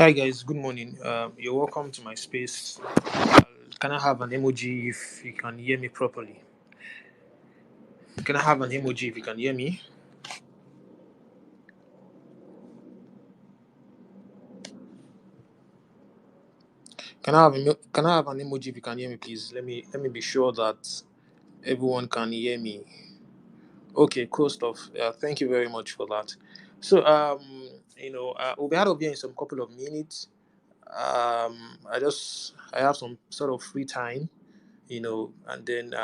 Hi guys, good morning. You're welcome to my space. Can I have an emoji if you can hear me properly? Can I have an emoji if you can hear me? Can I have an emoji if you can hear me, please? Let me be sure that everyone can hear me. Okay, cool stuff. Thank you very much for that. So we'll be out of here in some couple of minutes. I have some sort of free time, and then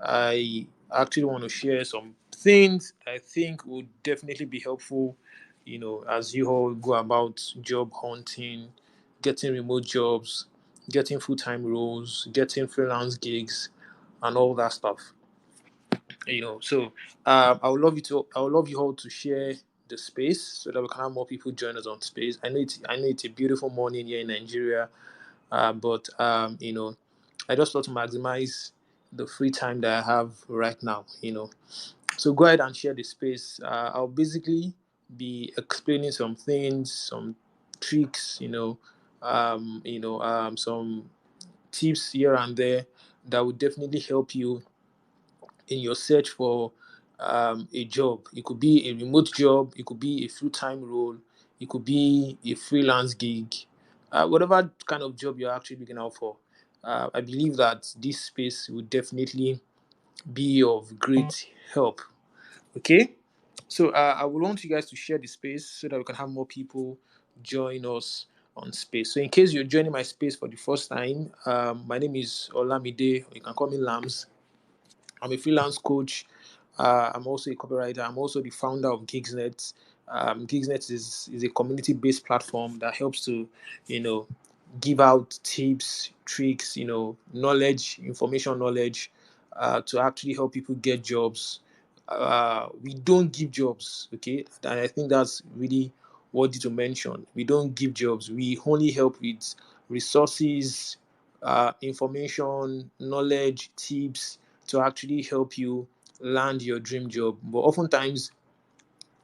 I actually want to share some things I think would definitely be helpful, as you all go about job hunting, getting remote jobs, getting full time roles, getting freelance gigs, and all that stuff. So I would love you all to share the space so that we can have more people join us on space. I know it's a beautiful morning here in Nigeria, but I just thought to maximize the free time that I have right now. So go ahead and share the space. I'll basically be explaining some things, some tricks, some tips here and there that would definitely help you in your search for a job. It could be a remote job, it could be a full time role, it could be a freelance gig, whatever kind of job you're actually looking out for. I believe that this space will definitely be of great help. Okay, so I would want you guys to share the space so that we can have more people join us on space. So, in case you're joining my space for the first time, my name is Olamide. You can call me Lams. I'm a freelance coach. I'm also a copywriter. I'm also the founder of GigsNet. GigsNet is a community-based platform that helps to, you know, give out tips, tricks, knowledge, to actually help people get jobs. We don't give jobs, okay? And I think that's really worthy to mention. We don't give jobs. We only help with resources, information, knowledge, tips to actually help you land your dream job. But oftentimes,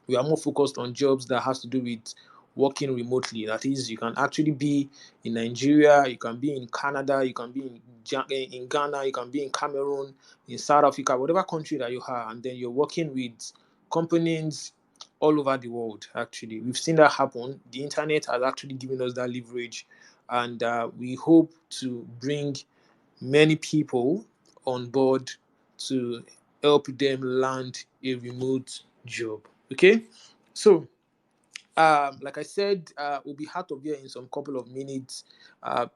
we are more focused on jobs that has to do with working remotely. That is, you can actually be in Nigeria, you can be in Canada, you can be in Ghana, you can be in Cameroon, in South Africa, whatever country that you are, and then you're working with companies all over the world. Actually, we've seen that happen. The internet has actually given us that leverage, and we hope to bring many people on board to help them land a remote job. Okay, so like I said, we'll be out of here in some couple of minutes.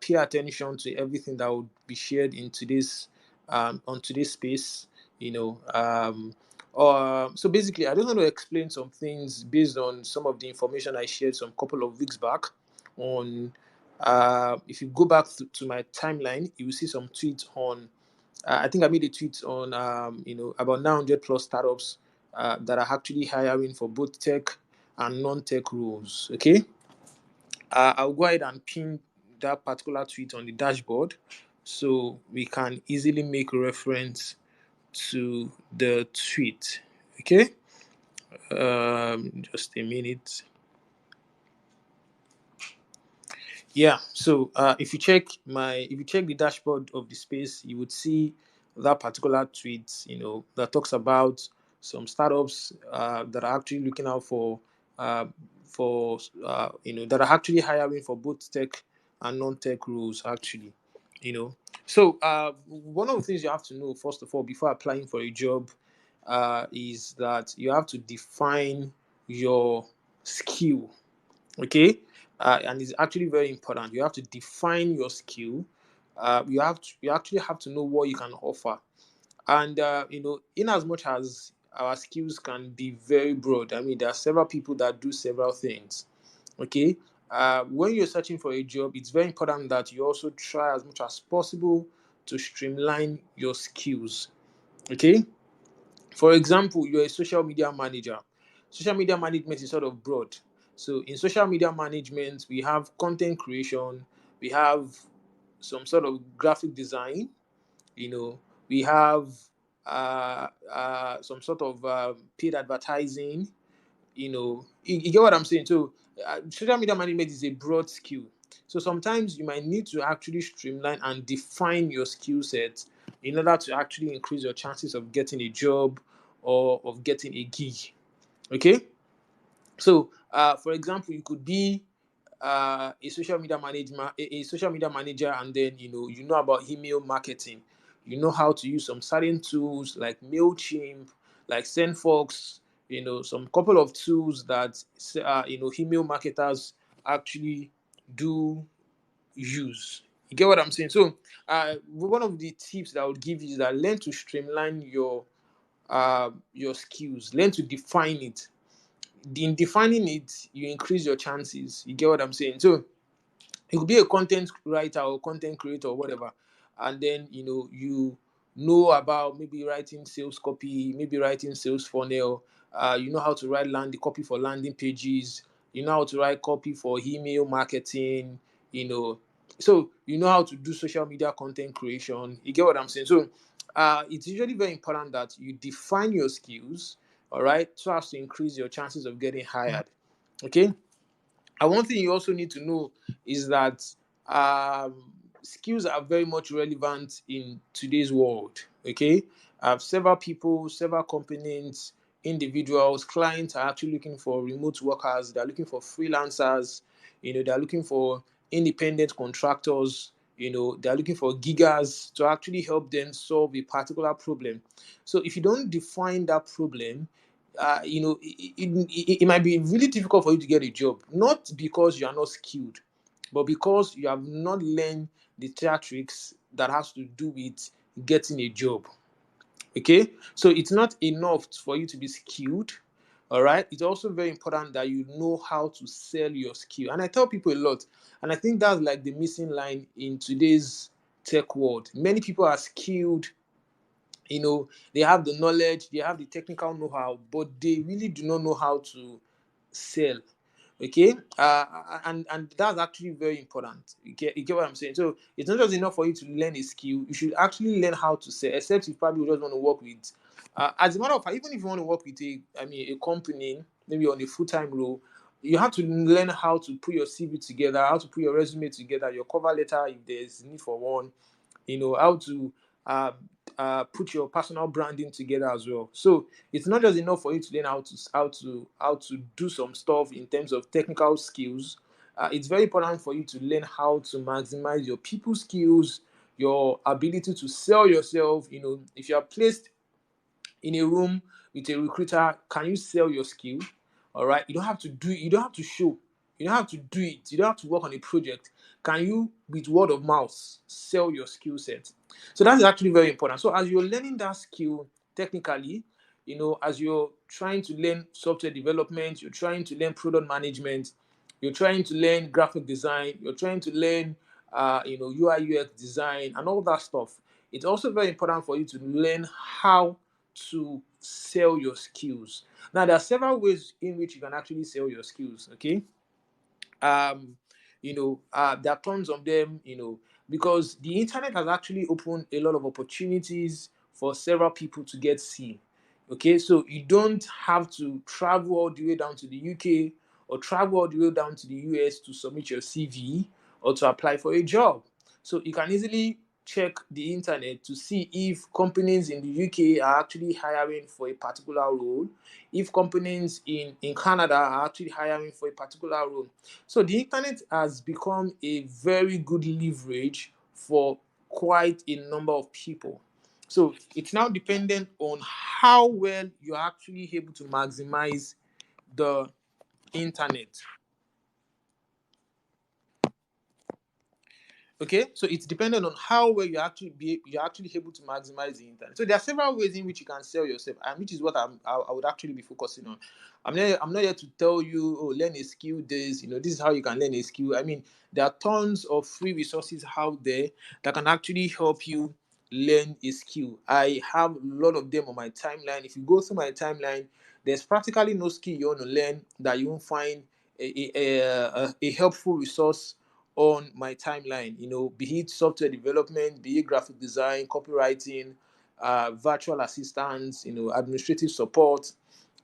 Pay attention to everything that will be shared in today's on today's space. So basically, I just want to explain some things based on some of the information I shared some couple of weeks back. On if you go back to my timeline, you will see some tweets on. I think I made a tweet on about 900 plus startups that are actually hiring for both tech and non-tech roles. Okay, I'll go ahead and pin that particular tweet on the dashboard so we can easily make reference to the tweet. Okay, just a minute. Yeah, so if you check the dashboard of the space, you would see that particular tweet, that talks about some startups that are actually looking out uh, that are actually hiring for both tech and non-tech roles, actually, you know. So one of the things you have to know first of all before applying for a job is that you have to define your skill. Okay, and it's actually very important. You have to define your skill. You actually have to know what you can offer, and in as much as our skills can be very broad, I mean, there are several people that do several things. Okay, when you're searching for a job, it's very important that you also try as much as possible to streamline your skills. Okay, for example, you're a social media manager. Social media management is sort of broad. So in social media management, we have content creation, we have some sort of graphic design, we have some sort of paid advertising. You get what I'm saying. So social media management is a broad skill. So sometimes you might need to actually streamline and define your skill set in order to actually increase your chances of getting a job or of getting a gig. Okay. So, for example, you could be a social media manager, a social media manager, and then you know about email marketing. You know how to use some certain tools like Mailchimp, like SendFox. Some couple of tools that email marketers actually do use. You get what I'm saying? So, one of the tips that I would give you is that learn to streamline your skills. Learn to define it. In defining it, you increase your chances. You get what I'm saying? So you could be a content writer or content creator or whatever, and then you know about maybe writing sales copy, maybe writing sales funnel. You know how to write landing copy for landing pages. You know how to write copy for email marketing. So you know how to do social media content creation. You get what I'm saying? So it's usually very important that you define your skills, all right, so as to increase your chances of getting hired. Okay. And one thing you also need to know is that skills are very much relevant in today's world. Okay, several people, several companies, individuals, clients are actually looking for remote workers. They're looking for freelancers. They're looking for independent contractors. They're looking for giggers to actually help them solve a particular problem. So if you don't define that problem, it might be really difficult for you to get a job, not because you are not skilled, but because you have not learned the theatrics that has to do with getting a job. Okay, so it's not enough for you to be skilled. All right, it's also very important that you know how to sell your skill. And I tell people a lot, and I think that's like the missing line in today's tech world. Many people are skilled, they have the knowledge, they have the technical know-how, but they really do not know how to sell. Okay, and that's actually very important. You get what I'm saying? So it's not just enough for you to learn a skill, you should actually learn how to sell, except you probably just want to work with as a matter of fact, even if you want to work with a company, maybe on a full-time role, you have to learn how to put your CV together, how to put your resume together, your cover letter if there's need for one, how to uh, put your personal branding together as well. So it's not just enough for you to learn how to do some stuff in terms of technical skills. It's very important for you to learn how to maximize your people skills, your ability to sell yourself. If you are placed in a room with a recruiter, can you sell your skill? All right. You don't have to show. You don't have to do it. You don't have to work on a project. Can you, with word of mouth, sell your skill set? So that's actually very important. So as you're learning that skill technically, as you're trying to learn software development, you're trying to learn product management, you're trying to learn graphic design, you're trying to learn UI UX design and all that stuff. It's also very important for you to learn how to sell your skills. Now, there are several ways in which you can actually sell your skills. Okay, there are tons of them. Because the internet has actually opened a lot of opportunities for several people to get seen. Okay, so you don't have to travel all the way down to the UK or travel all the way down to the US to submit your CV or to apply for a job. So you can easily check the internet to see if companies in the UK are actually hiring for a particular role, if companies in Canada are actually hiring for a particular role. So the internet has become a very good leverage for quite a number of people. So it's now dependent on how well you're actually able to maximize the internet. Okay, so it's dependent on how well you're actually able to maximize the internet. So there are several ways in which you can sell yourself, and which is what I would actually be focusing on. I'm not here to tell you, oh, learn a skill. This is how you can learn a skill. I mean, there are tons of free resources out there that can actually help you learn a skill. I have a lot of them on my timeline. If you go through my timeline, there's practically no skill you want to learn that you won't find a helpful resource on my timeline, be it software development, be it graphic design, copywriting, virtual assistants, administrative support,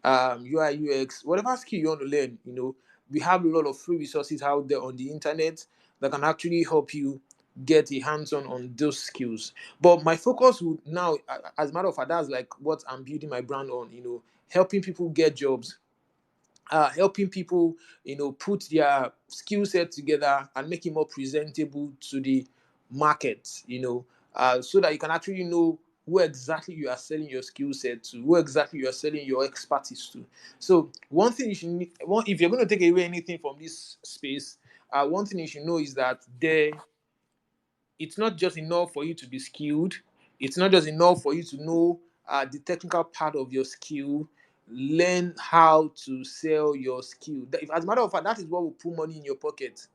UI, UX, whatever skill you want to learn, we have a lot of free resources out there on the internet that can actually help you get a hands-on on those skills. But my focus would now, as a matter of fact, that's like what I'm building my brand on, helping people get jobs, helping people, put their skill set together and make it more presentable to the market, so that you can actually know who exactly you are selling your skill set to, who exactly you are selling your expertise to. So one thing you should if you're going to take away anything from this space, one thing you should know is that it's not just enough for you to be skilled. It's not just enough for you to know the technical part of your skill. Learn how to sell your skill. As a matter of fact, that is what will put money in your pocket,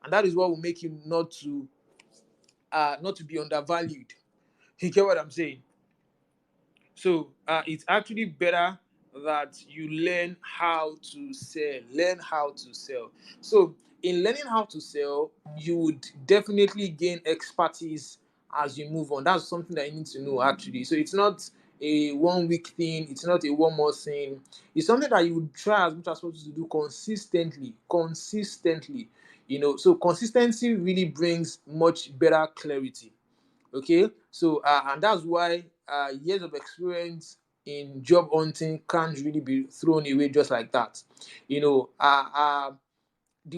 and that is what will make you not to be undervalued. You get what I'm saying? So it's actually better that you learn how to sell. Learn how to sell. So in learning how to sell, you would definitely gain expertise as you move on. That's something that you need to know actually. So it's not a 1 week thing. It's not a 1 month thing. It's something that you would try as much as possible to do consistently. Consistently. So consistency really brings much better clarity. Okay, so and that's why years of experience in job hunting can't really be thrown away just like that. The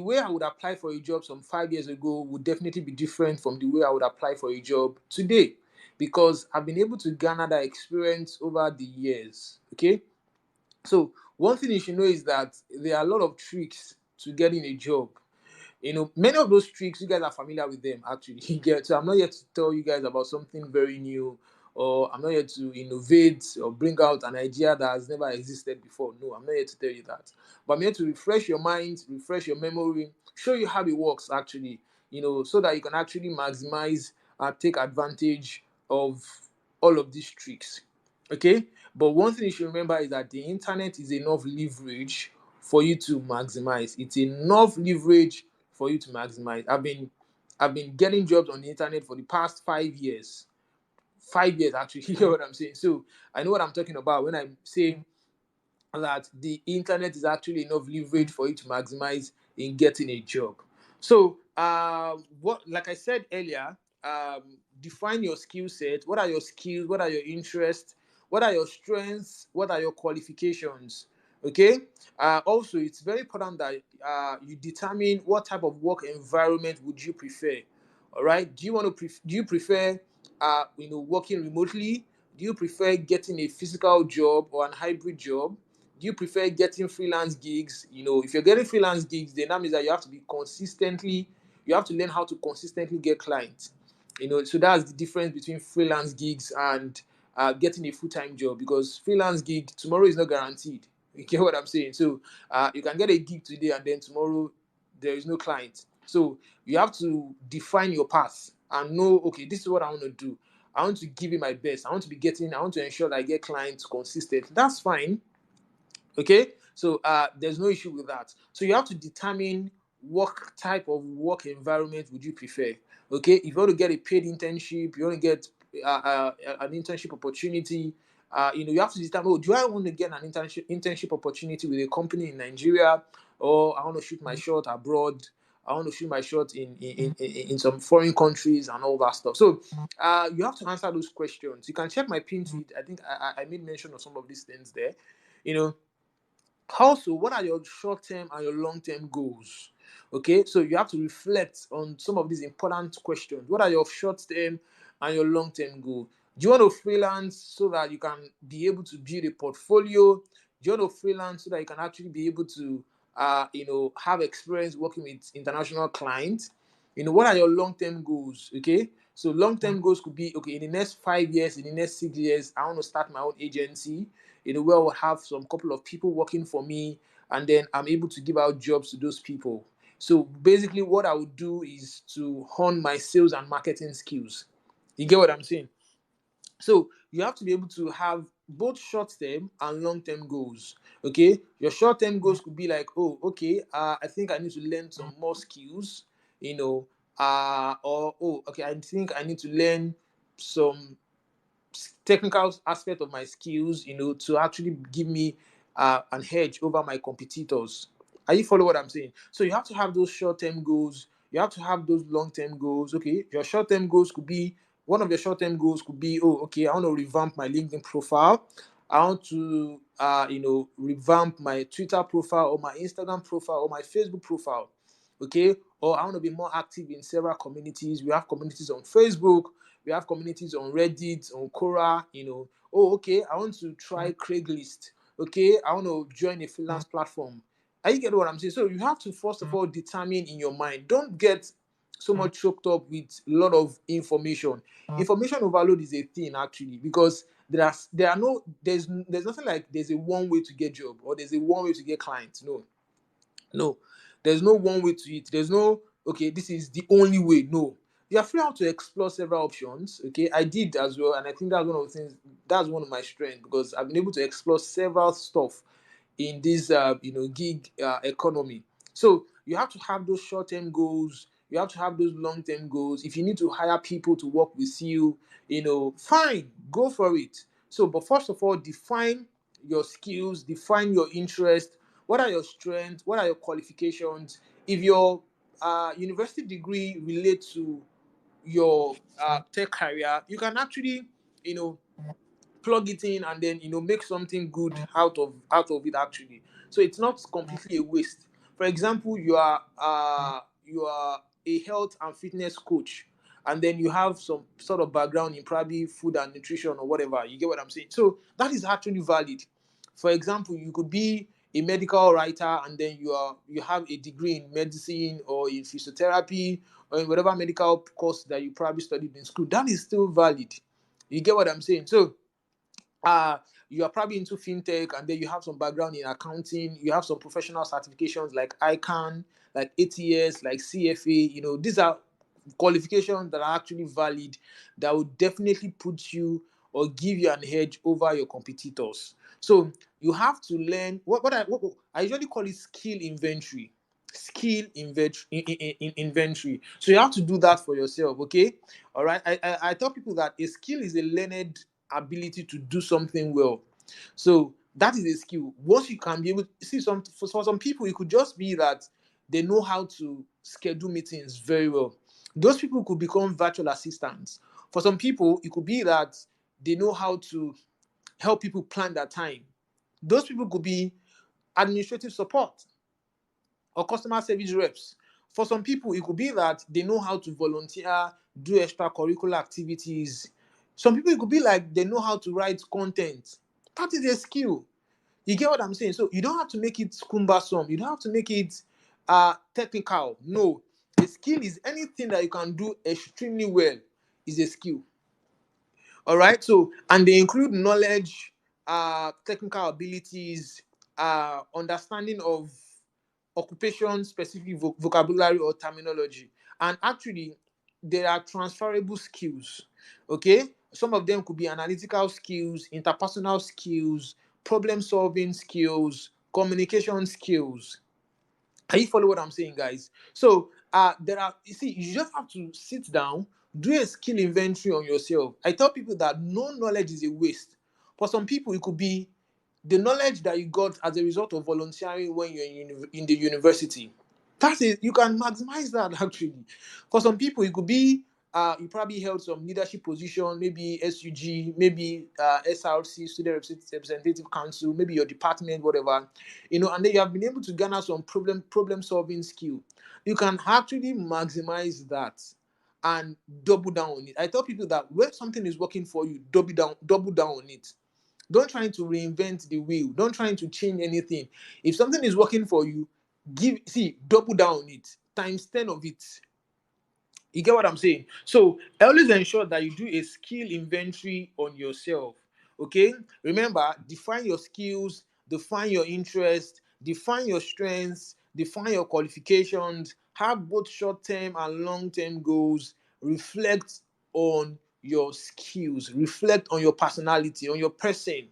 way I would apply for a job some 5 years ago would definitely be different from the way I would apply for a job today, because I've been able to garner that experience over the years. Okay, so one thing you should know is that there are a lot of tricks to getting a job. Many of those tricks, you guys are familiar with them actually. You get, so I'm not here to tell you guys about something very new, or I'm not here to innovate or bring out an idea that has never existed before. No, I'm not here to tell you that. But I'm here to refresh your mind, refresh your memory, show you how it works actually, so that you can actually maximize and take advantage of all of these tricks. Okay? But one thing you should remember is that the internet is enough leverage for you to maximize. It's enough leverage for you to maximize. I've been getting jobs on the internet for the past 5 years. 5 years actually. You hear what I'm saying? So I know what I'm talking about when I'm saying that the internet is actually enough leverage for you to maximize in getting a job. So, what, like I said earlier, define your skill set. What are your skills? What are your interests? What are your strengths? What are your qualifications? Okay. Also, it's very important that you determine what type of work environment would you prefer. All right. Do you prefer working remotely? Do you prefer getting a physical job or an hybrid job? Do you prefer getting freelance gigs? If you're getting freelance gigs, then that means that you have to learn how to consistently get clients. So that's the difference between freelance gigs and getting a full-time job, because freelance gig tomorrow is not guaranteed. You get what I'm saying? So you can get a gig today and then tomorrow there is no client. So you have to define your path and know, okay, this is what I want to do. I want to give it my best. I want to ensure that I get clients consistent. That's fine. Okay, so there's no issue with that. So you have to determine what type of work environment would you prefer. Okay, if you want to get a paid internship, you want to get an internship opportunity, you have to determine, oh, do I want to get an internship opportunity with a company in Nigeria, or I want to shoot my shot abroad? I want to shoot my shot in some foreign countries and all that stuff. So you have to answer those questions. You can check my pin tweet. I think I made mention of some of these things there. You know, Also, what are your short term and your long term goals? Okay, so you have to reflect on some of these important questions. What are your short term and your long term goal? Do you want to freelance so that you can be able to build a portfolio? Do you want to freelance so that you can actually be able to, have experience working with international clients? What are your long term goals? Okay, so long term goals could be, okay, in the next 5 years, in the next 6 years, I want to start my own agency, where I will have some couple of people working for me, and then I'm able to give out jobs to those people. So basically, what I would do is to hone my sales and marketing skills. You get what I'm saying? So you have to be able to have both short-term and long-term goals. Okay, your short-term goals could be like, oh, okay, I think I need to learn some more skills, or oh, okay, I think I need to learn some technical aspect of my skills, to actually give me an edge over my competitors. Are you follow what I'm saying? So you have to have those short-term goals. You have to have those long-term goals. Okay, your short-term goals could be, one of your short-term goals could be, oh, okay, I want to revamp my LinkedIn profile. I want to, revamp my Twitter profile or my Instagram profile or my Facebook profile. Okay, or I want to be more active in several communities. We have communities on Facebook. We have communities on Reddit, on Quora. Oh, okay, I want to try Craigslist. Okay, I want to join a freelance platform. Are you getting what I'm saying? So you have to first of all determine in your mind. Don't get so much choked up with a lot of information. Information overload is a thing actually, because there's nothing like there's a one way to get job or there's a one way to get clients. No, there's no one way to it. There's no, okay, this is the only way. No, you are free to explore several options. Okay, I did as well, and I think that's one of the things, that's one of my strengths, because I've been able to explore several stuff in this gig economy. So you have to have those short-term goals. You have to have those long-term goals. If you need to hire people to work with you, fine, go for it. So, but first of all, define your skills, define your interest. What are your strengths? What are your qualifications? If your university degree relates to your tech career, you can actually, you know, plug it in and then make something good out of it actually. So it's not completely a waste. For example, you are a health and fitness coach, and then you have some sort of background in probably food and nutrition or whatever. You get what I'm saying? So that is actually valid. For example, you could be a medical writer and then you have a degree in medicine or in physiotherapy or in whatever medical course that you probably studied in school. That is still valid. You get what I'm saying? So uh you are probably into fintech and then you have some background in accounting, you have some professional certifications like ICANN, like ATS, like CFA. These are qualifications that are actually valid, that will definitely put you or give you an edge over your competitors. So you have to learn what I usually call it skill inventory. Skill inventory. So you have to do that for yourself. Okay, all right. I tell people that a skill is a learned ability to do something well. So that is a skill. Once you can be able to see, for some people, it could just be that they know how to schedule meetings very well. Those people could become virtual assistants. For some people, it could be that they know how to help people plan their time. Those people could be administrative support or customer service reps. For some people, it could be that they know how to volunteer, do extracurricular activities. Some people, it could be like they know how to write content. That is a skill. You get what I'm saying? So you don't have to make it cumbersome. You don't have to make it technical. No. A skill is anything that you can do extremely well is a skill. All right. So, and they include knowledge, technical abilities, understanding of occupation specific vocabulary or terminology. And actually, there are transferable skills. Okay. Some of them could be analytical skills, interpersonal skills, problem solving skills, communication skills. Can you follow what I'm saying, guys? So you see, you just have to sit down, do a skill inventory on yourself. I tell people that no knowledge is a waste. For some people, it could be the knowledge that you got as a result of volunteering when you're in the university. That's it. You can maximize that actually. For some people, it could be you probably held some leadership position, maybe SUG, maybe SRC, Student Representative Council, maybe your department, whatever, and then you have been able to garner some problem solving skill. You can actually maximize that and double down on it. I tell people that when something is working for you, double down on it. Don't try to reinvent the wheel. Don't try to change anything. If something is working for you, double down on it, times 10 of it. You get what I'm saying? So always ensure that you do a skill inventory on yourself. Okay? Remember, define your skills, define your interest, define your strengths, define your qualifications, have both short-term and long-term goals, reflect on your skills, reflect on your personality, on your person.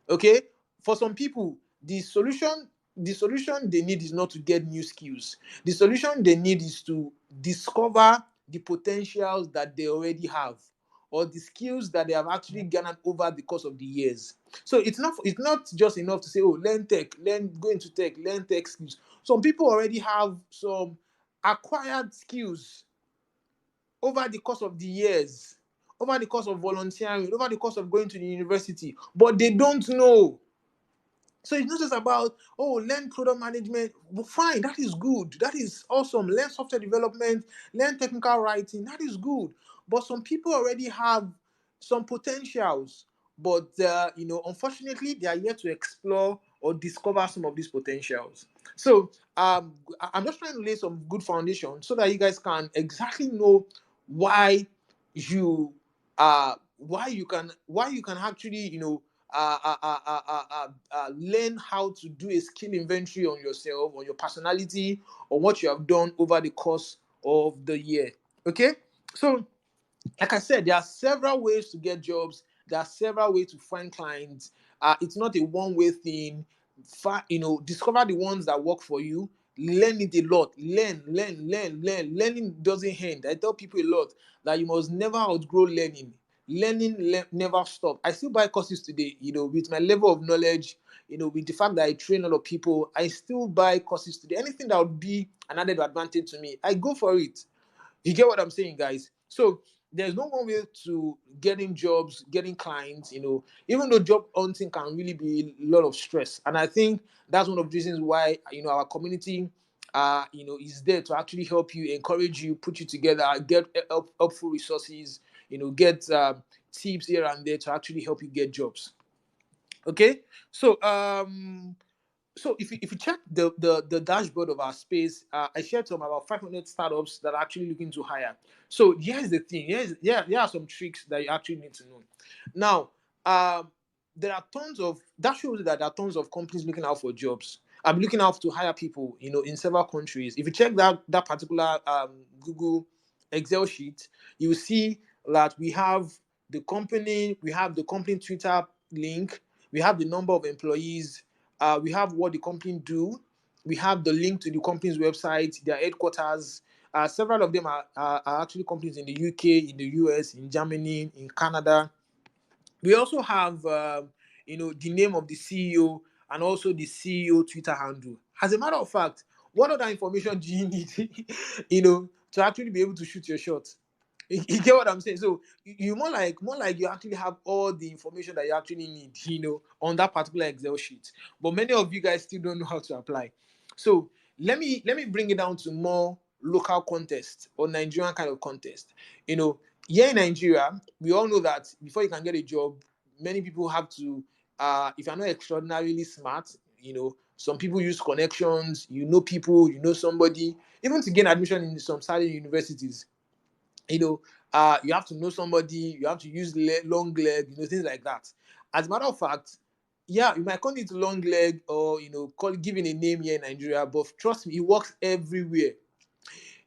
Okay, for some people, the solution they need is not to get new skills. The solution they need is to discover the potentials that they already have, or the skills that they have actually garnered over the course of the years. So it's not just enough to say, oh, learn tech, go into tech, learn tech skills. Some people already have some acquired skills over the course of the years, over the course of volunteering, over the course of going to the university, but they don't know. So it's not just about, oh, learn product management. Well, fine, that is good. That is awesome. Learn software development, learn technical writing. That is good. But some people already have some potentials, but unfortunately, they are yet to explore or discover some of these potentials. So I'm just trying to lay some good foundation so that you guys can exactly know why you why you can actually learn how to do a skill inventory on yourself, on your personality, on what you have done over the course of the year. Okay, so like I said, there are several ways to get jobs. There are several ways to find clients. It's not a one-way thing. Discover the ones that work for you. Learn it a lot. Learn. Learning doesn't end. I tell people a lot that you must never outgrow learning. Never stop. I still buy courses today. With my level of knowledge, with the fact that I train a lot of people, I still buy courses today. Anything that would be an added advantage to me, I go for it. You get what I'm saying, guys? So there's no one way to getting jobs, getting clients, even though job hunting can really be a lot of stress. And I think that's one of the reasons why, our community, is there to actually help you, encourage you, put you together, get helpful resources, get tips here and there to actually help you get jobs. Okay. So if you check the dashboard of our space, I shared some about 500 startups that are actually looking to hire. So here's the thing. Here are some tricks that you actually need to know. Now, there are tons of that shows that there are tons of companies looking out for jobs. I'm looking out to hire people, in several countries. If you check that particular Google Excel sheet, you will see that we have the company Twitter link, we have the number of employees, we have what the company do. We have the link to the company's website, their headquarters. Several of them are actually companies in the UK, in the US, in Germany, in Canada. We also have, the name of the CEO and also the CEO Twitter handle. As a matter of fact, what other information do you need, to actually be able to shoot your shot? You get what I'm saying? So you more like you actually have all the information that you actually need, on that particular Excel sheet. But many of you guys still don't know how to apply. So let me bring it down to more local contest or Nigerian kind of contest. Here in Nigeria, we all know that before you can get a job, many people have to, if you're not extraordinarily smart, some people use connections, people, somebody, even to gain admission in some certain universities, you have to know somebody, you have to use long leg, things like that. As a matter of fact, yeah, you might call it long leg or, giving a name here in Nigeria, but trust me, it works everywhere.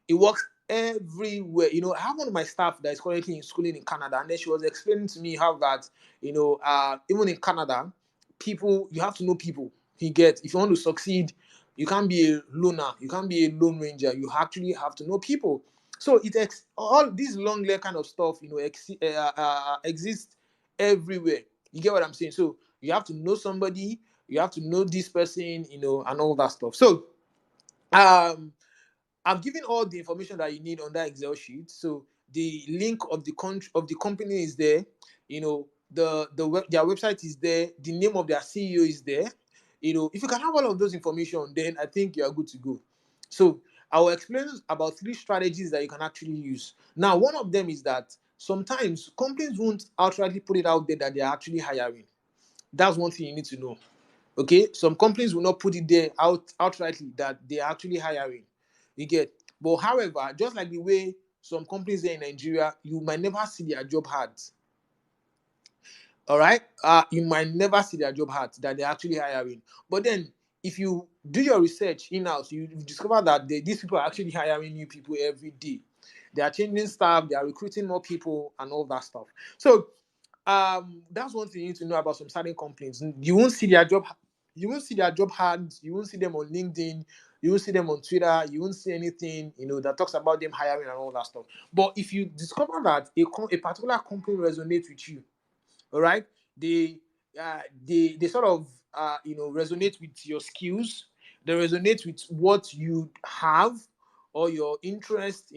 It works everywhere. I have one of my staff that is currently in schooling in Canada, and then she was explaining to me how that, even in Canada, people, you have to know people. If you want to succeed, you can't be a loner, you can't be a lone ranger. You actually have to know people. So all this long leg kind of stuff, exists everywhere. You get what I'm saying? So you have to know somebody, you have to know this person, and all that stuff. So, I've given all the information that you need on that Excel sheet. So the link of the company is there. Their website is there. The name of their CEO is there. If you can have all of those information, then I think you are good to go. So I will explain about 3 strategies that you can actually use. Now, one of them is that sometimes companies won't outrightly put it out there that they are actually hiring. That's one thing you need to know. Okay, some companies will not put it there outrightly that they are actually hiring. You get, but however, just like the way some companies here in Nigeria, you might never see their job ads. All right, you might never see their job ads that they're actually hiring. But then, if you do your research in-house, you discover that these people are actually hiring new people every day. They are changing staff, they are recruiting more people, and all that stuff. So that's one thing you need to know about some certain companies. You won't see their job ads, you won't see them on LinkedIn, you won't see them on Twitter, you won't see anything that talks about them hiring and all that stuff. But if you discover that a particular company resonates with you, all right, they sort of resonate with your skills, they resonate with what you have or your interest,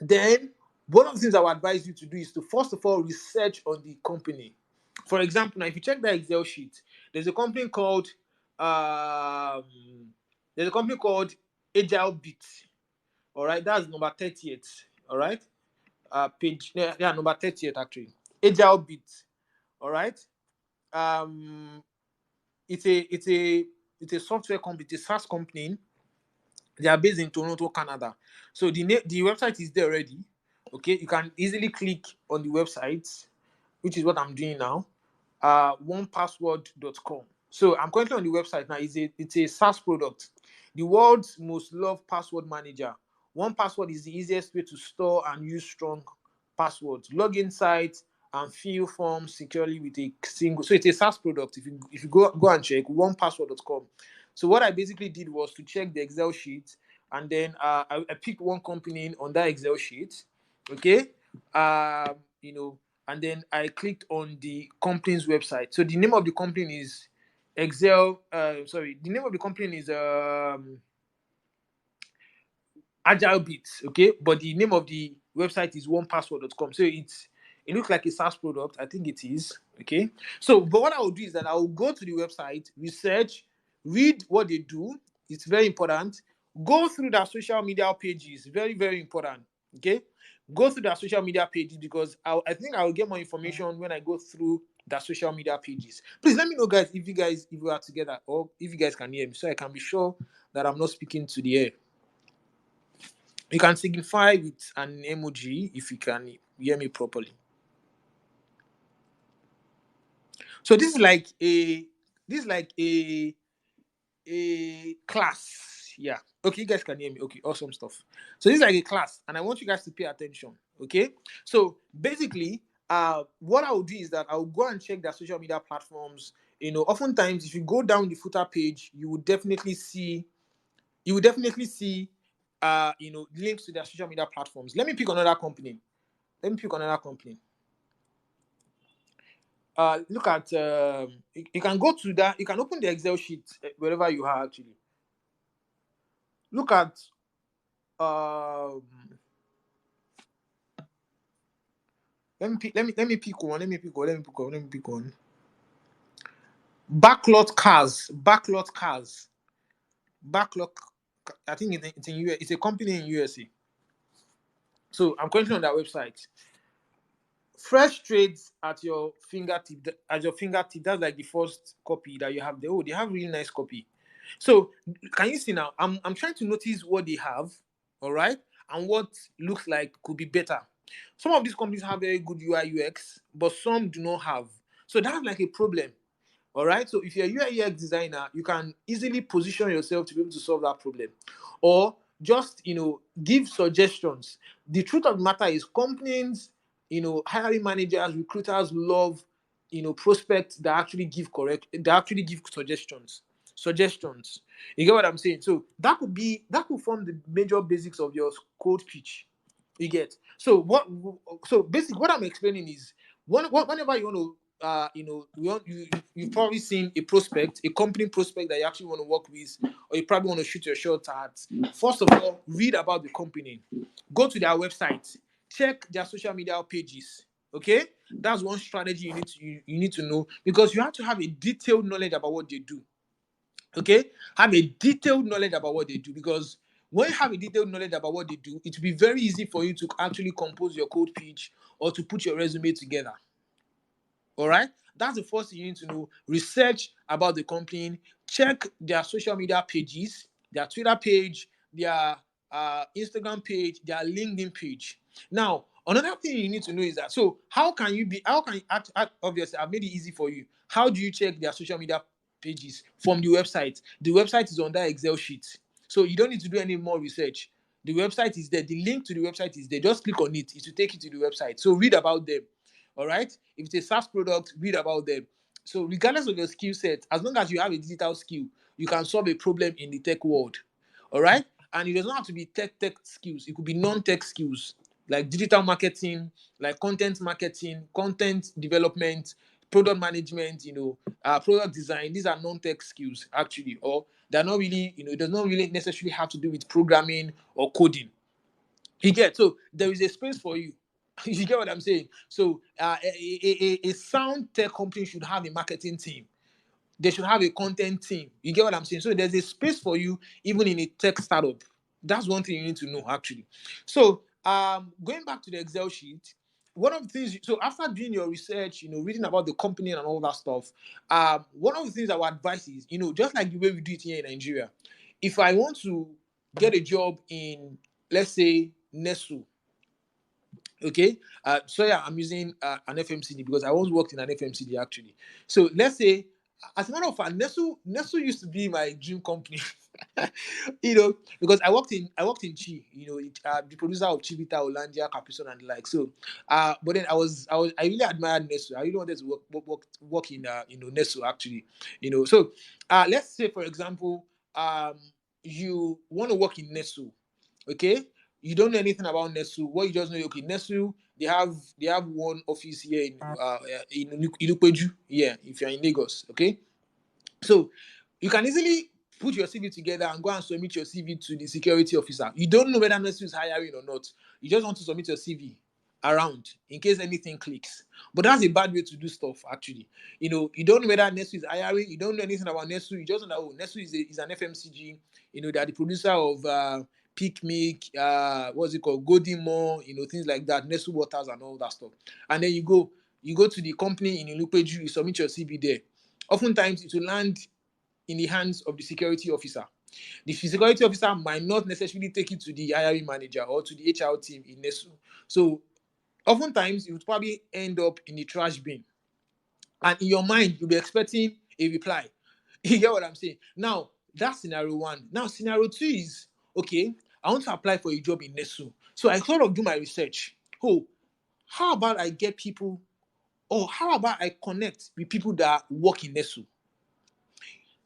then one of the things I would advise you to do is to first of all research on the company. For example, now if you check that Excel sheet, there's a company called um, there's a company called Agile Beat. All right, that's number 38. All right, page yeah, number 38 actually. Agile Beat. All right, um, it's a software company, it's a SaaS company. They are based in Toronto, Canada. So the website is there already. Okay, you can easily click on the website, which is what I'm doing now. Onepassword.com. So I'm currently on the website now. It's a SaaS product. The world's most loved password manager. One Password is the easiest way to store and use strong passwords. Login sites and fill forms securely with a single. So it's a SaaS product. If you go and check onepassword.com. So what I basically did was to check the Excel sheet, and then I picked one company on that Excel sheet. Okay, and then I clicked on the company's website. So the name of the company is Excel. Sorry, the name of the company is Agile Beats, okay, but the name of the website is onepassword.com. So it looks like a SaaS product. I think it is, okay. So, but what I will do is that I will go to the website, research, read what they do. It's very important. Go through their social media pages. Very, very important. Okay, go through their social media pages because I think I will get more information when I go through their social media pages. Please let me know, guys, if we are together or if you guys can hear me, so I can be sure that I'm not speaking to the air. You can signify with an emoji if you can hear me properly. So this is like a class. Yeah. Okay, you guys can hear me. Okay, awesome stuff. So this is like a class, and I want you guys to pay attention. Okay. So basically, what I will do is that I will go and check their social media platforms. Oftentimes, if you go down the footer page, you will definitely see links to their social media platforms. Let me pick another company. Look at you can go to that. You can open the Excel sheet wherever you are actually. Look at um, let me pick one. Backlot cars. Backlot. I think it's in US. It's a company in USA. So I'm currently on that website. Fresh trades at your fingertip. That's like the first copy that you have there. Oh, they have really nice copy. So can you see now? I'm trying to notice what they have, all right, and what looks like could be better. Some of these companies have very good UI UX, but some do not have. So that's like a problem. All right. So if you're a UI UX designer, you can easily position yourself to be able to solve that problem, or just give suggestions. The truth of the matter is, companies, hiring managers, recruiters love prospects that actually give suggestions. Suggestions. You get what I'm saying? So that could form the major basics of your code pitch. You get. So basically what I'm explaining is, whenever you want to you've probably seen a prospect, a company prospect that you actually want to work with, or you probably want to shoot your shot at. First of all, read about the company, go to their website, check their social media pages. Okay, that's one strategy you need to know, because you have to have a detailed knowledge about what they do. Okay, have a detailed knowledge about what they do, because when you have a detailed knowledge about what they do, it will be very easy for you to actually compose your code pitch or to put your resume together. All right, that's the first thing you need to know. Research about the company, check their social media pages, their Twitter page, their Instagram page, their LinkedIn page. Now, another thing you need to know is that, so obviously I've made it easy for you. How do you check their social media pages? From the website. The website is on that Excel sheet, so you don't need to do any more research. The website is there, the link to the website is there. Just click on it will take you to the website. So read about them. All right. If it's a SaaS product, read about them. So regardless of your skill set, as long as you have a digital skill, you can solve a problem in the tech world. All right. And it doesn't have to be tech skills. It could be non-tech skills like digital marketing, like content marketing, content development, product management, product design. These are non-tech skills actually, or they're not really, it does not really necessarily have to do with programming or coding. You get, so there is a space for you. You get what I'm saying? So a sound tech company should have a marketing team. They should have a content team. You get what I'm saying? So there's a space for you even in a tech startup. That's one thing you need to know actually. So going back to the Excel sheet, one of the things, so after doing your research, reading about the company and all that stuff, one of the things I would advise is, just like the way we do it here in Nigeria, if I want to get a job in, let's say, Nestle, okay, so yeah, I'm using an FMCD because I once worked in an FMCD actually. So let's say, as a matter of fact, Nestle used to be my dream company. Because I worked in Chi, the producer of Chivita, Olandia, Caprizon, and the like. So, but then I really admired Nestle. I really wanted to work in Nestle actually. So let's say for example, you want to work in Nestle, okay? You don't know anything about Nestle. What you just know, okay, Nestle, they have one office here in Ilupeju, yeah, if you're in Lagos, okay? So you can easily put your CV together and go and submit your CV to the security officer. You don't know whether Nestle is hiring or not. You just want to submit your CV around in case anything clicks. But that's a bad way to do stuff, actually. You don't know whether Nestle is hiring. You don't know anything about Nestle. You just know that, Nestle is an FMCG. They're the producer of Peak Milk, what's it called, Golden More, things like that, Nestle Waters and all that stuff. And then you go to the company in Ilupeju, you submit your CV there. Oftentimes, it will land in the hands of the security officer. The security officer might not necessarily take it to the hiring manager or to the HR team in Nestle. So, oftentimes, it would probably end up in the trash bin. And in your mind, you'll be expecting a reply. You get what I'm saying? Now, that's scenario one. Now, scenario two is, okay, I want to apply for a job in Nestle. So, I sort of do my research. Oh, how about I get people, or how about I connect with people that work in Nestle?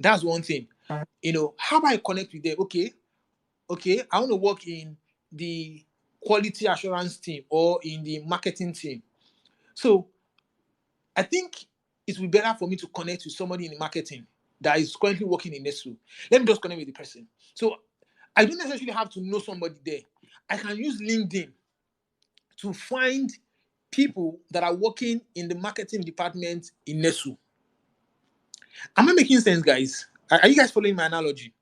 That's one thing. How about I connect with them? Okay, I want to work in the quality assurance team or in the marketing team. So I think it would be better for me to connect with somebody in the marketing that is currently working in Nestle. Let me just connect with the person. So I don't necessarily have to know somebody there. I can use LinkedIn to find people that are working in the marketing department in Nestle. Am I making sense, guys? Are you guys following my analogy?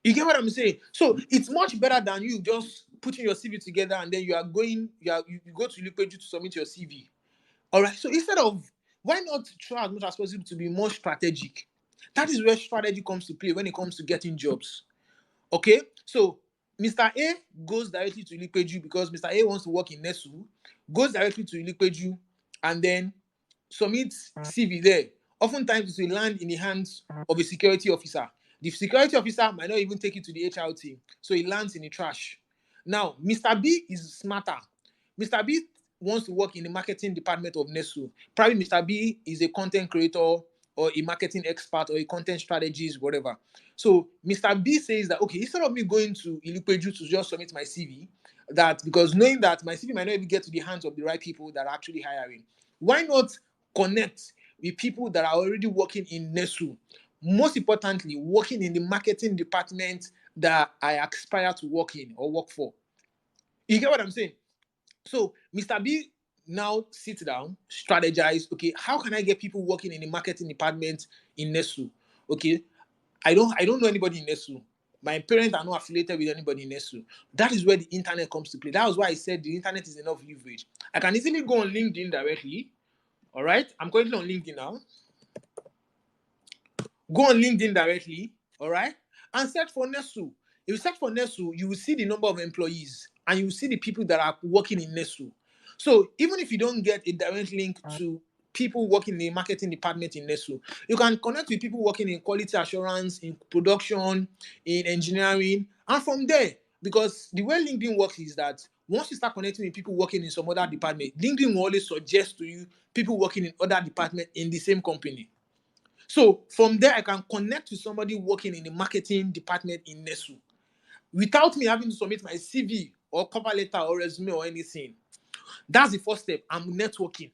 You get what I'm saying? So it's much better than you just putting your CV together and then you go to Lupeju to submit your CV. All right. So instead of, why not try as much as possible to be more strategic? That is where strategy comes to play when it comes to getting jobs. Okay. So Mr. A goes directly to Lupeju because Mr. A wants to work in Nestle, goes directly to Lupeju and then submits CV there. Oftentimes, it will land in the hands of a security officer. The security officer might not even take it to the HR team, so it lands in the trash. Now, Mr. B is smarter. Mr. B wants to work in the marketing department of Nestle. Probably Mr. B is a content creator or a marketing expert or a content strategist, whatever. So Mr. B says that, okay, instead of me going to Ilupeju to just submit my CV, that because knowing that my CV might not even get to the hands of the right people that are actually hiring, why not connect with people that are already working in Nestle? Most importantly, working in the marketing department that I aspire to work in or work for. You get what I'm saying? So Mr. B now sits down, strategize. Okay, how can I get people working in the marketing department in Nestle? Okay, I don't know anybody in Nestle. My parents are not affiliated with anybody in Nestle. That is where the internet comes to play. That was why I said the internet is enough leverage. I can easily go on LinkedIn directly. All right, I'm currently on LinkedIn now. Go on LinkedIn directly, all right, and search for Nestle. If you search for Nestle, you will see the number of employees and you will see the people that are working in Nestle. So even if you don't get a direct link to people working in the marketing department in Nestle, you can connect with people working in quality assurance, in production, in engineering, and from there, because the way LinkedIn works is that once you start connecting with people working in some other department, LinkedIn will always suggest to you people working in other departments in the same company. So from there, I can connect to somebody working in the marketing department in Nestle without me having to submit my CV or cover letter or resume or anything. That's the first step. I'm networking.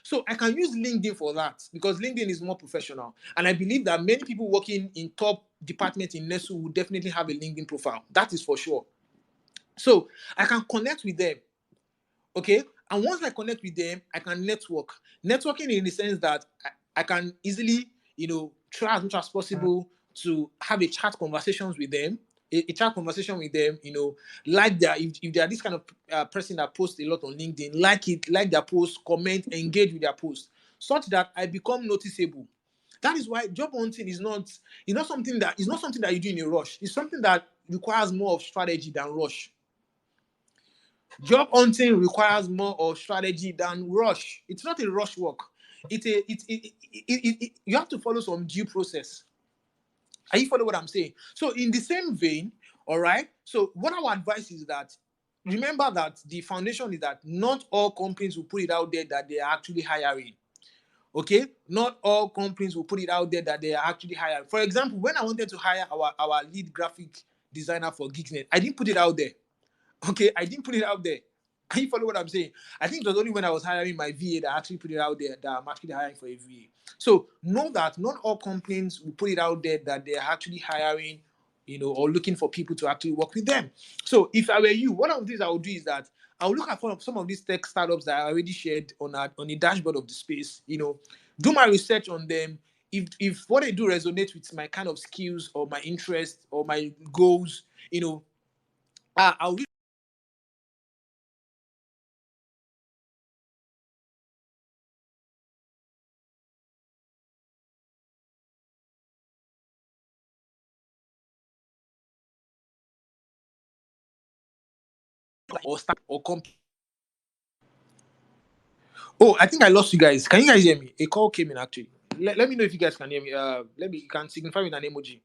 So I can use LinkedIn for that because LinkedIn is more professional. And I believe that many people working in top departments in Nestle will definitely have a LinkedIn profile. That is for sure. So I can connect with them. Okay. And once I connect with them, I can network. Networking in the sense that I can easily, try as much as possible to have a chat conversations with them, a chat conversation with them, like their, if they are this kind of person that posts a lot on LinkedIn, like their post, comment, engage with their post, such that I become noticeable. That is why job hunting is not something that you do in a rush. It's something that requires more of strategy than rush. Job hunting requires more of strategy than rush. It's not a rush work. You have to follow some due process. Are you follow what I'm saying? So in the same vein, all right. So what our advice is that remember that the foundation is that not all companies will put it out there that they are actually hiring. Okay, not all companies will put it out there that they are actually hiring. For example, when I wanted to hire our lead graphic designer for Geeksnet, I didn't put it out there. Okay, I didn't put it out there. Can you follow what I'm saying? I think it was only when I was hiring my VA that I actually put it out there that I'm actually hiring for a VA. So know that not all companies will put it out there that they're actually hiring, or looking for people to actually work with them. So if I were you, one of the things I would do is that I would look at some of these tech startups that I already shared on the dashboard of the space. Do my research on them. If what they do resonates with my kind of skills or my interests or my goals, I'll or start or company. Oh, I think I lost you guys. Can you guys hear me? A call came in actually. Let me know if you guys can hear me. Let me, you can signify with an emoji.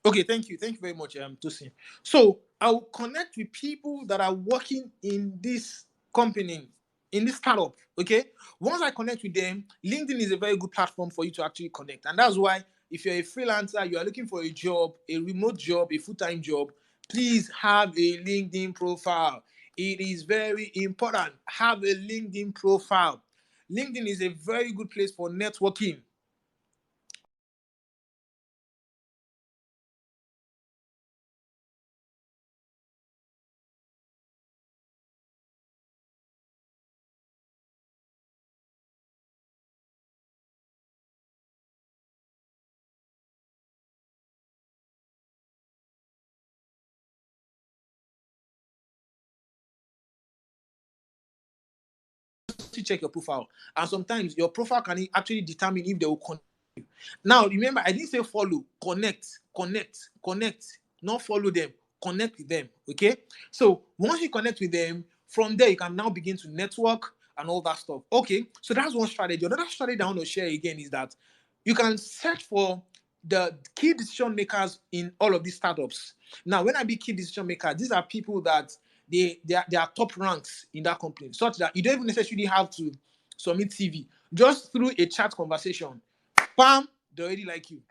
Okay, thank you. Thank you very much, Tosin. So I'll connect with people that are working in this company, in this startup. Okay. Once I connect with them, LinkedIn is a very good platform for you to actually connect. And that's why if you're a freelancer, you are looking for a job, a remote job, a full-time job, please have a LinkedIn profile. It is very important. Have a LinkedIn profile. LinkedIn is a very good place for networking. To check your profile, and sometimes your profile can actually determine if they will connect. Now remember, I didn't say follow, connect, not follow them, connect with them. Okay, so once you connect with them, from there you can now begin to network and all that stuff. Okay, so that's one strategy. Another strategy I want to share again is that you can search for the key decision makers in all of these startups. Now when I be key decision maker, these are people that they are top ranks in that company, such that you don't even necessarily have to submit CV. Just through a chat conversation, bam, they already like you.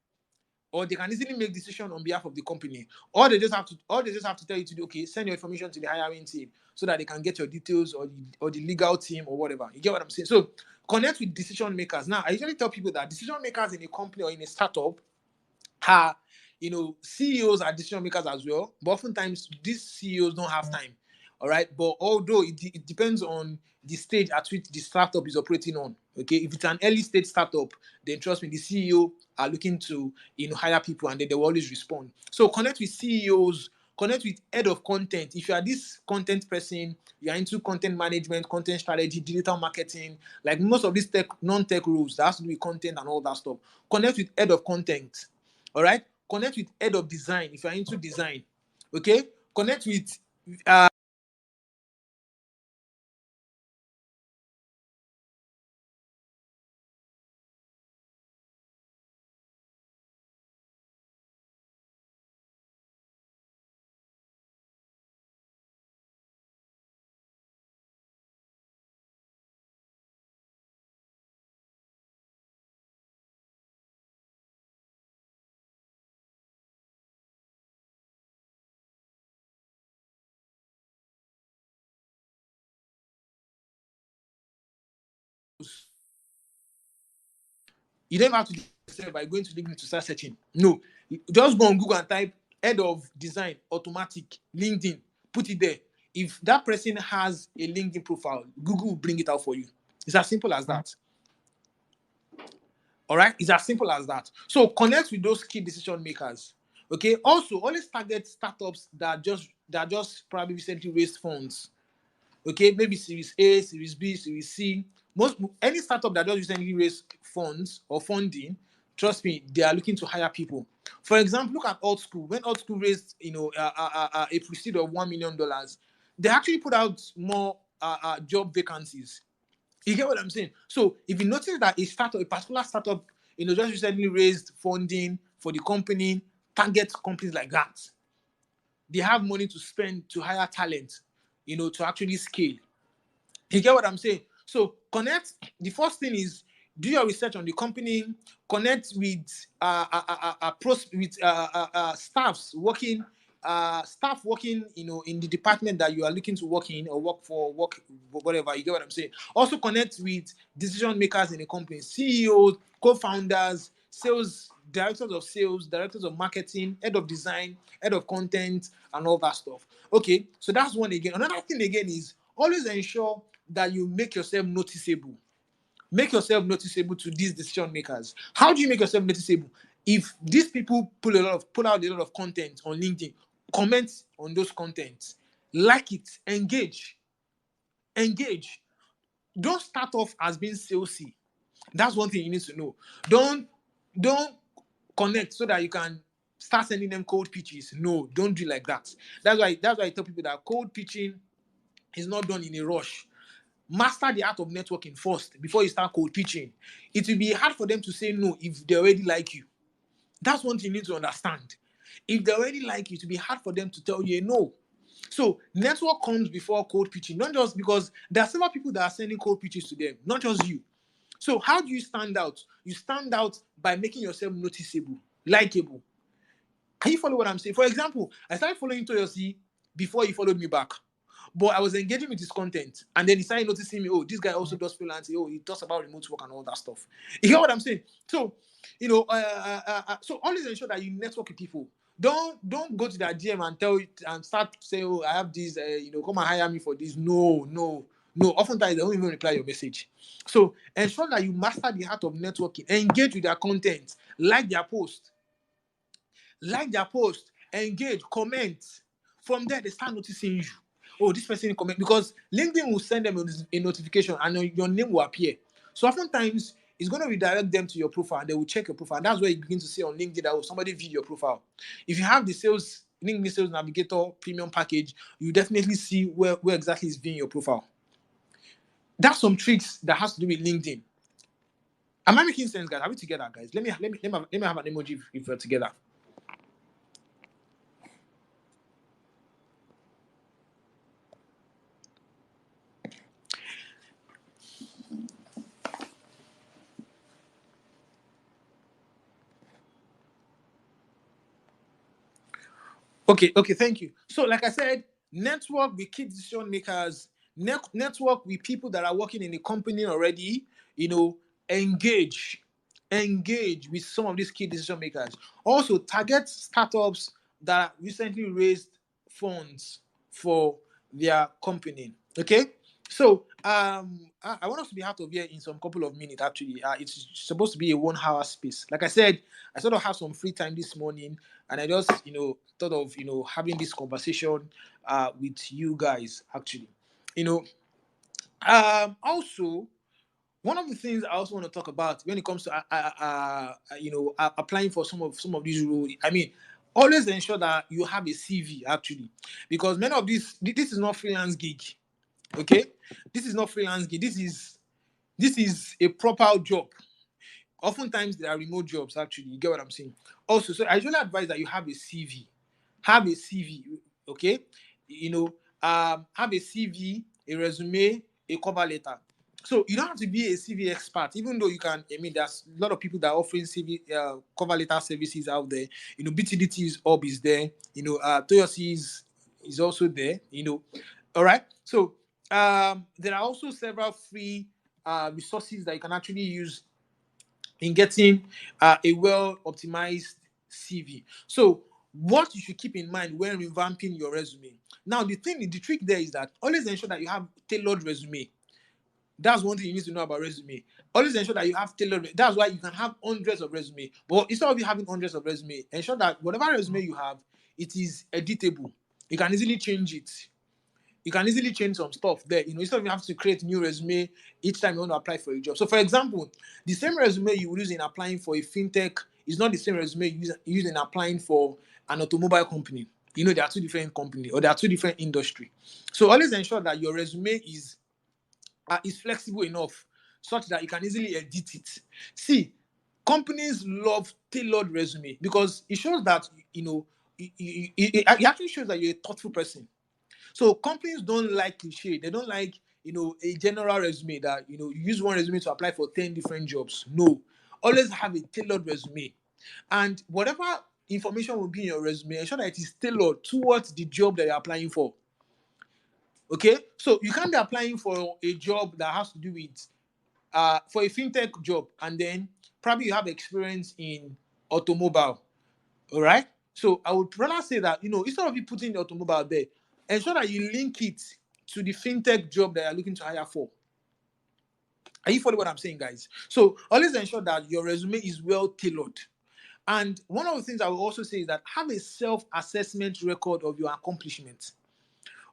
Or they can easily make decision on behalf of the company. All they just have to tell you to do, okay, send your information to the hiring team so that they can get your details, or the legal team or whatever. You get what I'm saying? So connect with decision makers. Now, I usually tell people that decision makers in a company or in a startup are, CEOs are decision makers as well, but oftentimes these CEOs don't have time. All right, but although it depends on the stage at which the startup is operating on. Okay, if it's an early stage startup, then trust me, the CEO are looking to hire people, and then they will always respond. So connect with CEOs, connect with head of content. If you are this content person, you are into content management, content strategy, digital marketing, like most of these non-tech roles that has to do with content and all that stuff. Connect with head of content. All right, connect with head of design if you're into design. Okay, connect with You don't have to do it yourself by going to LinkedIn to start searching. No, just go on Google and type head of design automatic LinkedIn. Put it there. If that person has a LinkedIn profile, Google will bring it out for you. It's as simple as that. All right, it's as simple as that. So connect with those key decision makers. Okay. Also, always target startups that just probably recently raised funds. Okay, maybe Series A, Series B, Series C. Any startup that just recently raised funds or funding, trust me, they are looking to hire people. For example, look at Old School. When Old School raised, a proceed of $1 million, they actually put out more job vacancies. You get what I'm saying? So if you notice that a particular startup, just recently raised funding for the company, target companies like that. They have money to spend to hire talent, to actually scale. You get what I'm saying? So connect. The first thing is do your research on the company. Connect with staff working, in the department that you are looking to work in or work whatever. You get what I'm saying? Also connect with decision makers in the company, CEOs, co-founders, sales, directors of marketing, head of design, head of content, and all that stuff. Okay, so that's one again. Another thing again is always ensure that you make yourself noticeable. Make yourself noticeable to these decision makers. How do you make yourself noticeable? If these people pull out a lot of content on LinkedIn, comment on those contents, like it, engage. Don't start off as being salesy. That's one thing you need to know. Don't connect so that you can start sending them cold pitches. No, don't do like that. That's why I tell people that cold pitching is not done in a rush. Master the art of networking first before you start cold pitching. It will be hard for them to say no if they already like you. That's one thing you need to understand. If they already like you, it will be hard for them to tell you a no. So network comes before cold pitching, not just because there are several people that are sending cold pitches to them, not just you. So how do you stand out? You stand out by making yourself noticeable, likable. Can you follow what I'm saying? For example, I started following Toyosi before he followed me back. But I was engaging with his content, and then he started noticing me. Oh, this guy also does freelancing. Oh, he talks about remote work and all that stuff. You hear what I'm saying? So, so always ensure that you network with people. Don't go to that DM and tell it and start saying, "Oh, I have this. Come and hire me for this." No, no, no. Oftentimes they don't even reply your message. So ensure that you master the art of networking. Engage with their content. Like their post, engage, comment. From there, they start noticing you. Oh, this person comment, because LinkedIn will send them a notification and your name will appear. So oftentimes it's going to redirect them to your profile and they will check your profile. That's where you begin to see on LinkedIn that somebody viewed your profile. If you have the LinkedIn Sales Navigator premium package, you definitely see where exactly is viewing your profile. That's some tricks that has to do with LinkedIn. Am I making sense, guys? Are we together, guys? Let me have an emoji if we're together. Okay, thank you. So, like I said, network with key decision makers, network with people that are working in the company already, engage, with some of these key decision makers. Also, target startups that recently raised funds for their company. Okay, so I want us to be out of here in some couple of minutes. Actually, it's supposed to be a 1 hour space. Like I said, I sort of have some free time this morning, and I just thought of having this conversation with you guys. Actually, also, one of the things I also want to talk about when it comes to applying for some of these roles. I mean, always ensure that you have a CV, actually, because many of this is not freelance gig. Okay, this is not freelance gig. This is a proper job. Oftentimes there are remote jobs, actually. You get what I'm saying? Also, so I usually advise that you have a CV. Have a CV, okay? Have a CV, a resume, a cover letter. So you don't have to be a CV expert, even though you can. I mean, there's a lot of people that are offering CV cover letter services out there. BTDT's Hub is there. Toyosi is also there. All right. So there are also several free resources that you can actually use in getting a well optimized CV. So, what you should keep in mind when revamping your resume. Now, the trick there is that always ensure that you have tailored resume. That's one thing you need to know about resume. Always ensure that you have tailored. That's why you can have hundreds of resume. But instead of you having hundreds of resume, ensure that whatever resume you have, it is editable. You can easily change it. You can easily change some stuff there. Instead of you have to create new resume each time you want to apply for a job. So, for example, the same resume you use in applying for a fintech is not the same resume you use in applying for an automobile company. There are two different companies or there are two different industry. So, always ensure that your resume is flexible enough such that you can easily edit it. See, companies love tailored resume because it shows that it actually shows that you're a thoughtful person. So companies don't like cliche. They don't like a general resume that you use one resume to apply for 10 different jobs. No, always have a tailored resume, and whatever information will be in your resume, ensure that it is tailored towards the job that you're applying for. Okay, so you can't be applying for a job that has to do with for a fintech job, and then probably you have experience in automobile. All right. So I would rather say that instead of you putting the automobile there, ensure that you link it to the fintech job that you're looking to hire for. Are you following what I'm saying, guys? So always ensure that your resume is well tailored. And one of the things I will also say is that have a self-assessment record of your accomplishments.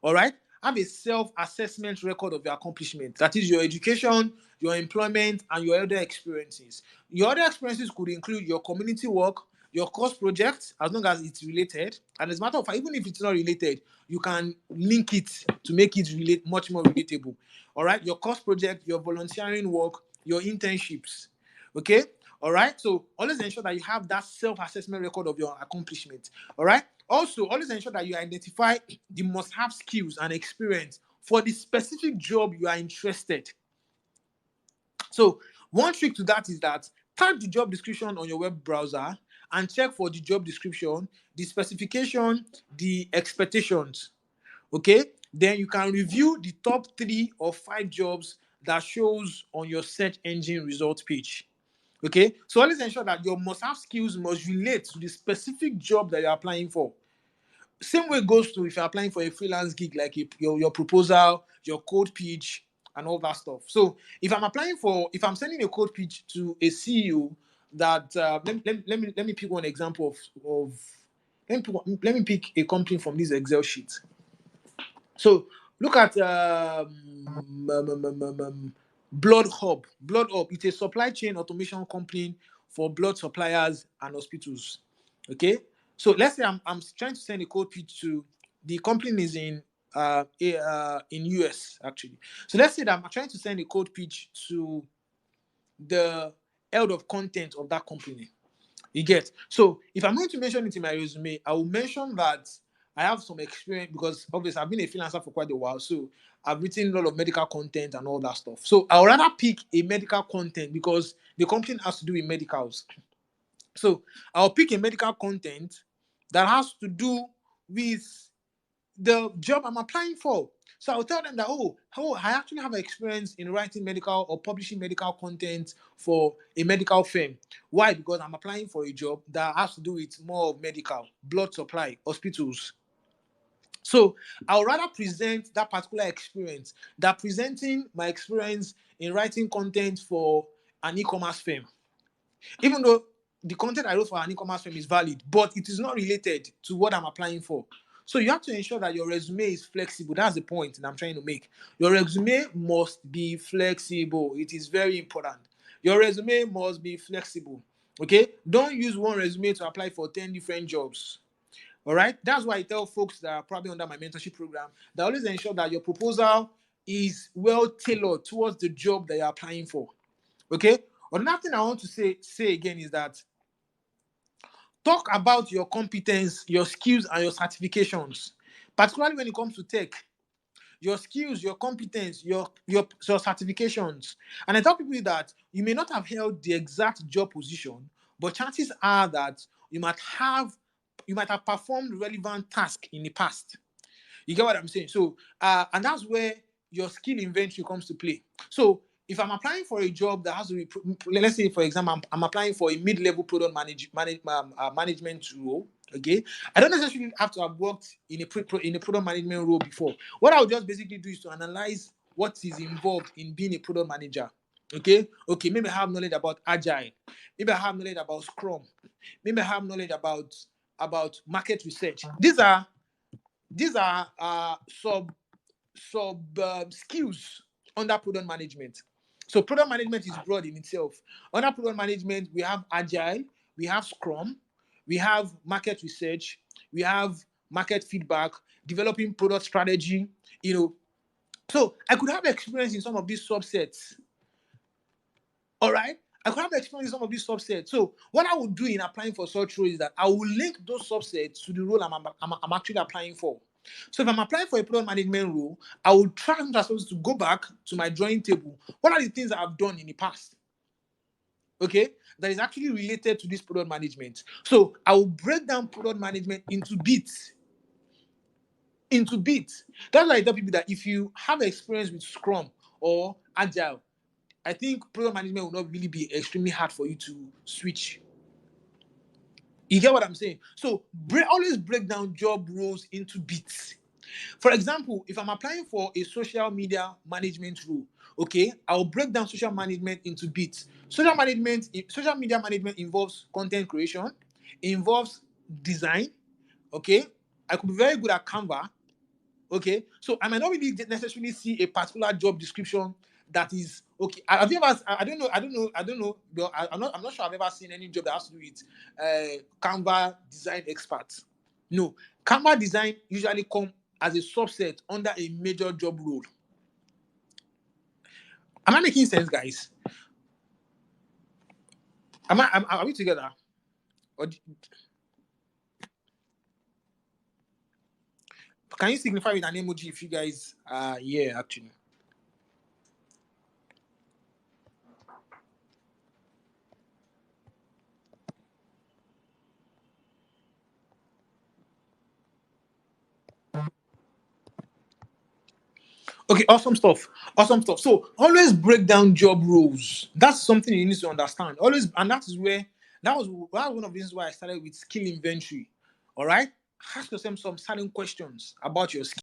All right. Have a self-assessment record of your accomplishment. That is your education, your employment, and your other experiences. Your other experiences could include your community work, your course projects, as long as it's related. And as a matter of fact, even if it's not related, you can link it to make it relate much more relatable. All right. Your course project, your volunteering work, your internships. Okay. All right. So always ensure that you have that self-assessment record of your accomplishment. All right. Also, always ensure that you identify the must-have skills and experience for the specific job you are interested. So one trick to that is that type the job description on your web browser and check for the job description, the specification, the expectations. Okay, then you can review the top 3 or 5 jobs that shows on your search engine result page. Okay, so always ensure that your must-have skills must relate to the specific job that you're applying for. Same way goes to if you're applying for a freelance gig, like your proposal, your code pitch, and all that stuff. So if I'm sending a code pitch to a CEO, that let me pick one example of let me pick a company from this Excel sheet. So look at Blood Hub. Blood Hub. It's a supply chain automation company for blood suppliers and hospitals. Okay. So let's say I'm trying to send a code pitch to the company is in US actually. So let's say that I'm trying to send a code pitch to the head of content of that company. You get. So if I'm going to mention it in my resume, I will mention that I have some experience because obviously I've been a freelancer for quite a while. So I've written a lot of medical content and all that stuff. So I would rather pick a medical content because the company has to do with medicals. So I'll pick a medical content that has to do with the job I'm applying for. So I'll tell them that, I actually have experience in writing medical or publishing medical content for a medical firm. Why? Because I'm applying for a job that has to do with more of medical, blood supply, hospitals. So I'll rather present that particular experience than presenting my experience in writing content for an e-commerce firm. Even though the content I wrote for an e-commerce firm is valid, but it is not related to what I'm applying for. So you have to ensure that your resume is flexible. That's the point that I'm trying to make. Your resume must be flexible. It is very important. Your resume must be flexible. Okay? Don't use one resume to apply for 10 different jobs. All right? That's why I tell folks that are probably under my mentorship program that always ensure that your proposal is well tailored towards the job that you're applying for. Okay? Another thing I want to say again is that talk about your competence, your skills, and your certifications, particularly when it comes to tech. Your skills, your competence, your certifications. And I tell people that you may not have held the exact job position, but chances are that you might have performed relevant tasks in the past. You get what I'm saying? So, and that's where your skill inventory comes to play. So, if I'm applying for a job that has to be, let's say, for example, I'm applying for a mid-level product management role. Okay, I don't necessarily have to have worked in a product management role before. What I would just basically do is to analyze what is involved in being a product manager. Okay, maybe I have knowledge about agile, maybe I have knowledge about Scrum, maybe I have knowledge about market research. These are sub skills under product management. So product management is broad in itself. Under product management, we have agile, we have Scrum, we have market research, we have market feedback, developing product strategy. So I could have experience in some of these subsets. All right. I could have experience in some of these subsets. So what I would do in applying for such role is that I will link those subsets to the role I'm actually applying for. So if I'm applying for a product management role, I will try to go back to my drawing table. What are the things that I've done in the past? Okay, that is actually related to this product management. So I will break down product management into bits. That's why I tell people that if you have experience with Scrum or Agile, I think product management will not really be extremely hard for you to switch. You get what I'm saying? So always break down job roles into bits. For example, if I'm applying for a social media management role, okay, I'll break down social management into bits. Social media management involves content creation, involves design, okay. I could be very good at Canva, okay. So I might not really necessarily see a particular job description that is okay. Have you ever? I don't know. But I'm not sure I've ever seen any job that has to do with Canva design experts. No, Canva design usually come as a subset under a major job role. Am I making sense, guys? Are we together? Or can you signify with an emoji if you guys are here actually? Okay, awesome stuff. Awesome stuff. So always break down job roles. That's something you need to understand. Always, and that was one of the reasons why I started with skill inventory. All right, ask yourself some certain questions about your skill.